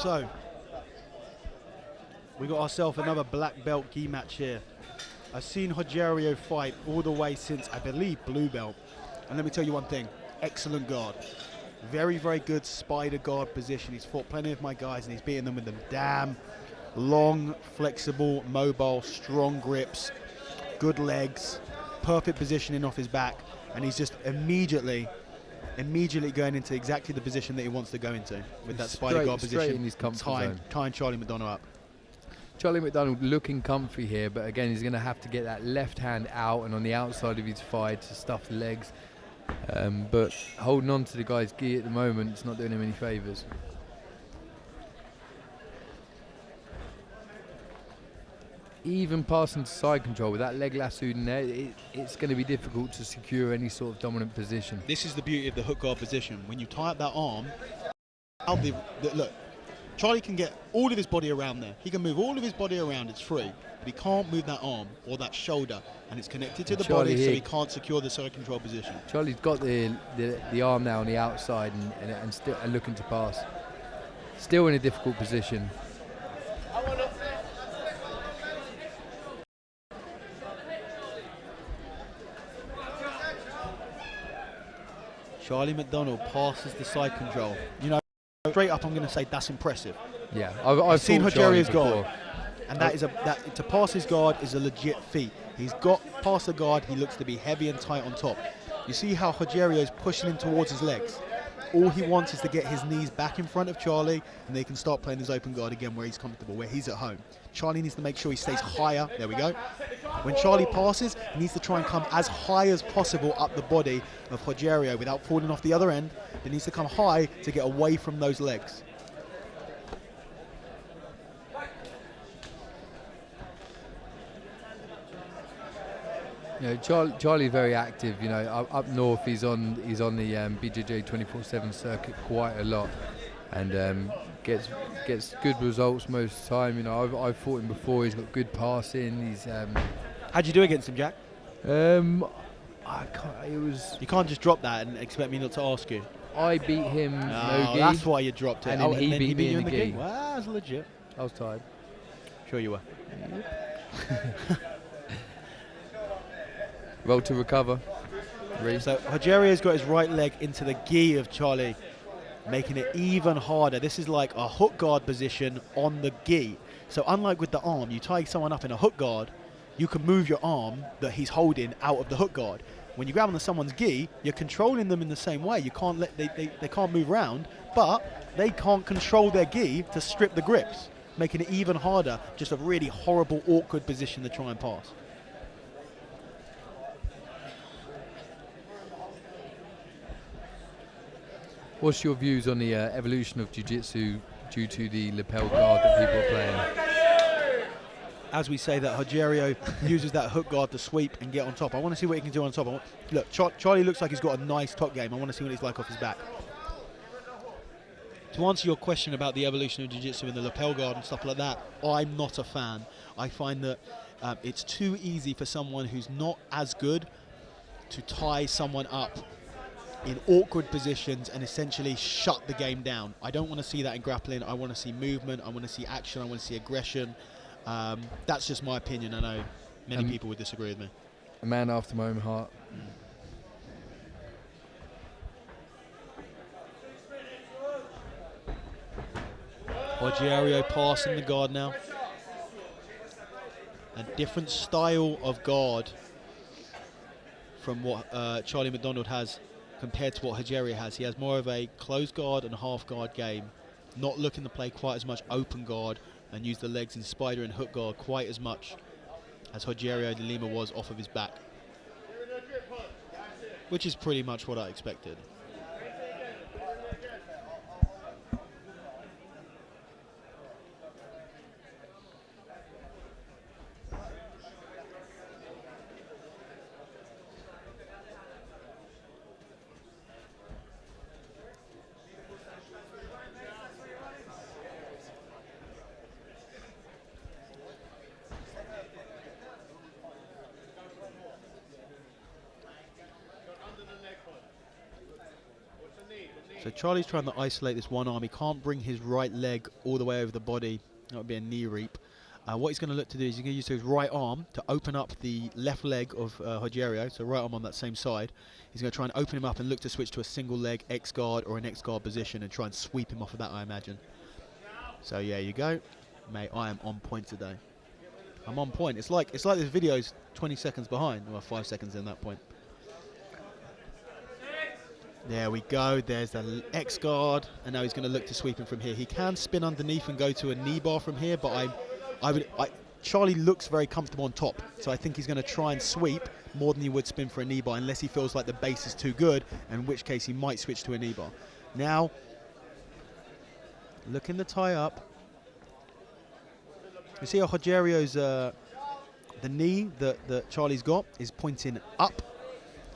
So, we got ourselves another black belt gi match here. I've seen Rogerio fight all the way since, I believe, blue belt. And let me tell you one thing, excellent guard. Very, very good spider guard position. He's fought plenty of my guys and he's beaten them with them damn long, flexible, mobile, strong grips, good legs, perfect positioning off his back. And he's just immediately going into exactly the position that he wants to go into with that spider guard position, in his comfort zone. tying Charlie McDonald up. Charlie McDonald looking comfy here, but again, he's going to have to get that left hand out and on the outside of his thigh to stuff the legs. But holding on to the guy's gi at the moment, it's not doing him any favours. Even passing to side control with that leg lassoed in there, it's going to be difficult to secure any sort of dominant position. This is the beauty of the hook guard position. When you tie up that arm, look, Charlie can get all of his body around there. He can move all of his body around, it's free. But he can't move that arm or that shoulder, and it's connected to the body, so he can't secure the side control position. Charlie's got the arm now on the outside and still looking to pass. Still in a difficult position. Charlie McDonald passes the side control. You know, straight up, I'm going to say that's impressive. Yeah, I've seen Rogerio's guard, and that to pass his guard is a legit feat. He's got past the guard. He looks to be heavy and tight on top. You see how Rogerio's pushing him towards his legs. All he wants is to get his knees back in front of Charlie, and they can start playing his open guard again where he's comfortable, where he's at home. Charlie needs to make sure he stays higher. There we go. When Charlie passes, he needs to try and come as high as possible up the body of Rogerio without falling off the other end. He needs to come high to get away from those legs. You know, Charlie's very active. You know, up north he's on the BJJ 24/7 circuit quite a lot, and gets good results most of the time. You know, I've fought him before. He's got good passing. He's how'd you do against him, Jack? I can't. It was. You can't just drop that and expect me not to ask you. I beat him. No gi, that's why you dropped it. And then he beat me in the gi. Wow, that's legit. I was tired. Sure you were. Roll to recover. So Rogerio's got his right leg into the gi of Charlie, making it even harder. This is like a hook guard position on the gi. So unlike with the arm, you tie someone up in a hook guard, you can move your arm that he's holding out of the hook guard. When you grab onto someone's gi, you're controlling them in the same way. You can't they can't move around, but they can't control their gi to strip the grips, making it even harder. Just a really horrible, awkward position to try and pass. What's your views on the evolution of jiu-jitsu due to the lapel guard that people are playing? As we say that Rogerio uses that hook guard to sweep and get on top. I want to see what he can do on top. Look, Charlie looks like he's got a nice top game. I want to see what he's like off his back. To answer your question about the evolution of jiu-jitsu and the lapel guard and stuff like that, I'm not a fan. I find that it's too easy for someone who's not as good to tie someone up in awkward positions and essentially shut the game down. I don't want to see that in grappling. I want to see movement. I want to see action. I want to see aggression. That's just my opinion. I know many people would disagree with me. A man after my own heart. Rogerio passing the guard now. A different style of guard from what Charlie McDonald has compared to what Rogerio has. He has more of a closed guard and half guard game, not looking to play quite as much open guard and use the legs in spider and hook guard quite as much as Rogerio De Lima was off of his back, which is pretty much what I expected. So Charlie's trying to isolate this one arm. He can't bring his right leg all the way over the body. That would be a knee reap. What he's going to look to do is he's going to use his right arm to open up the left leg of Rogerio, so right arm on that same side. He's going to try and open him up and look to switch to a single leg X guard or an X guard position and try and sweep him off of that, I imagine. So yeah, you go. Mate, I am on point today. I'm on point. It's like this video's 20 seconds behind, well 5 seconds in that point. There we go, there's the X guard, and now he's going to look to sweep him from here. He can spin underneath and go to a knee bar from here, but Charlie looks very comfortable on top, so I think he's going to try and sweep more than he would spin for a knee bar, unless he feels like the base is too good, in which case he might switch to a knee bar. Now, looking to tie up. You see how Rogerio's, the knee that Charlie's got is pointing up.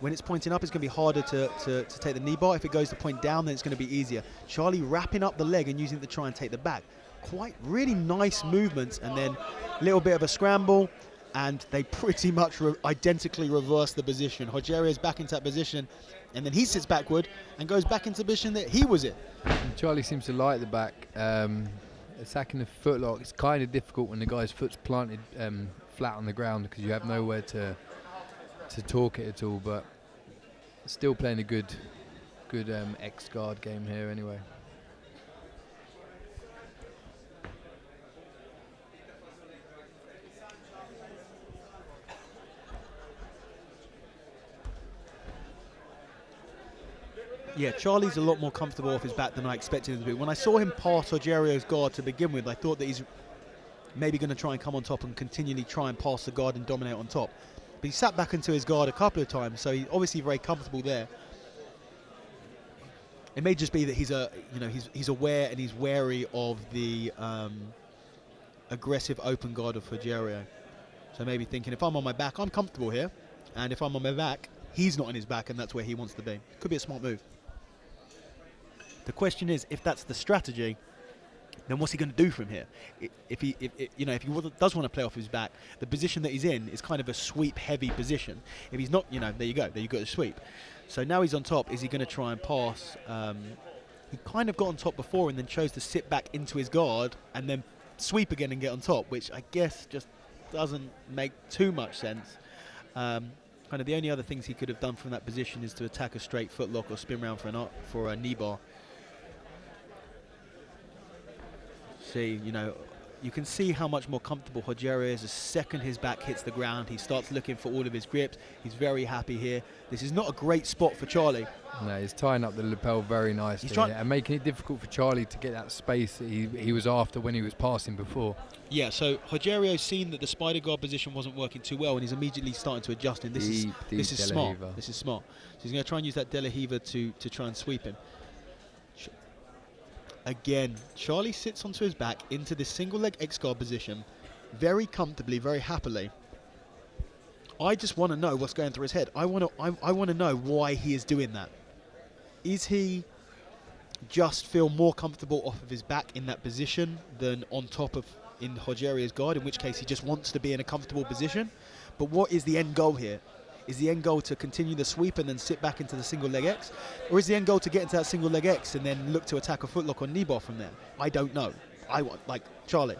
When it's pointing up, it's going to be harder to take the knee bar. If it goes to point down, then it's going to be easier. Charlie wrapping up the leg and using it to try and take the back. Quite really nice movements, and then a little bit of a scramble, and they pretty much identically reverse the position. Rogerio's back into that position, and then he sits backward and goes back into the position that he was in. And Charlie seems to like the back. Attacking the footlock, it's kind of difficult when the guy's foot's planted flat on the ground because you have nowhere to torque it at all, but still playing a good X guard game here anyway. Yeah, Charlie's a lot more comfortable off his back than I expected him to be. When I saw him pass Rogerio's guard to begin with, I thought that he's maybe going to try and come on top and continually try and pass the guard and dominate on top. But he sat back into his guard a couple of times, so he's obviously very comfortable there. It may just be that he's aware and he's wary of the aggressive open guard of Rogerio. So maybe thinking, if I'm on my back, I'm comfortable here, and if I'm on my back, he's not on his back, and that's where he wants to be. Could be a smart move. The question is, if that's the strategy, then what's he going to do from here? If he does want to play off his back, the position that he's in is kind of a sweep-heavy position. If he's not, there you go the sweep. So now he's on top. Is he going to try and pass? He kind of got on top before and then chose to sit back into his guard and then sweep again and get on top, which I guess just doesn't make too much sense. Kind of the only other things he could have done from that position is to attack a straight footlock or spin round for a knee bar. See, you can see how much more comfortable Rogerio is. The second his back hits the ground, he starts looking for all of his grips. He's very happy here. This is not a great spot for Charlie. No, he's tying up the lapel very nicely and making it difficult for Charlie to get that space that he was after when he was passing before. Yeah, so Rogerio's seen that the spider guard position wasn't working too well, and he's immediately starting to adjust. And this is smart. This is smart. So he's going to try and use that De La Riva to try and sweep him. Again, Charlie sits onto his back into this single leg X guard position, very comfortably, very happily. I just want to know what's going through his head. I want to know why he is doing that. Is he just feel more comfortable off of his back in that position than on top of in Rogerio's guard, in which case he just wants to be in a comfortable position? But what is the end goal here? Is the end goal to continue the sweep and then sit back into the single leg X? Or is the end goal to get into that single leg X and then look to attack a footlock or knee bar from there? I don't know. I want, Charlie,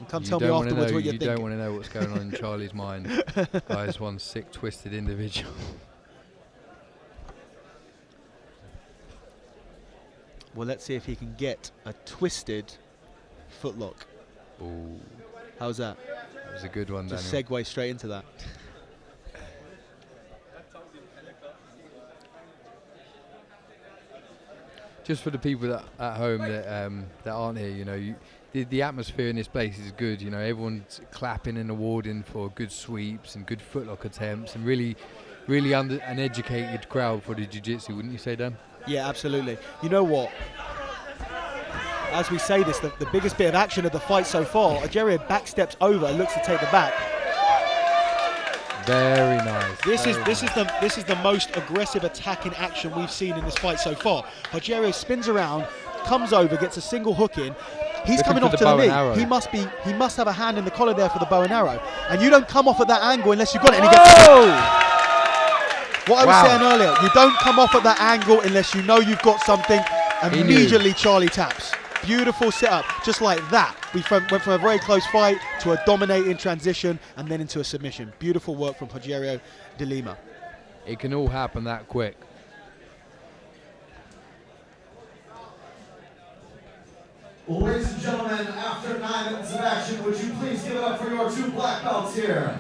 come tell me afterwards what you're thinking. You don't want to know what's going on in Charlie's mind. Guy's one sick, twisted individual. Well, let's see if he can get a twisted footlock. Ooh. How's that? That was a good one, Just Daniel. segue straight into that. Just for the people at home that aren't here, the atmosphere in this place is good. Everyone's clapping and awarding for good sweeps and good footlock attempts, and really an educated crowd for the jiu-jitsu, wouldn't you say, Dan? Yeah, absolutely. You know what? As we say this, the biggest bit of action of the fight so far, Rogerio backsteps over and looks to take the back. Very nice. This is the most aggressive attacking action we've seen in this fight so far. Rogerio spins around, comes over, gets a single hook in. He's coming off to the knee. He must have a hand in the collar there for the bow and arrow. And you don't come off at that angle unless you've got it. And he gets What I was saying earlier, you don't come off at that angle unless you know you've got something. Immediately Charlie taps. Beautiful setup, just like that. We went from a very close fight to a dominating transition and then into a submission. Beautiful work from Rogerio De Lima. It can all happen that quick. Ladies and gentlemen, after 9 minutes of action, would you please give it up for your 2 black belts here?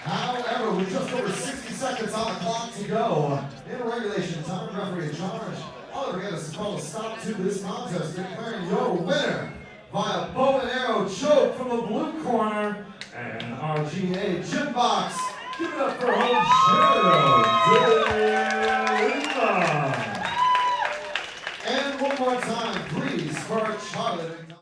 However, with just over 60 seconds on the clock to go, in regulation time, referee in charge, all we got is call a stop to this contest, declaring your winner via bow and arrow choke from the blue corner, and RGA gym box. Give it up for Rogerio De Lima. And one more time, please, for Charlie.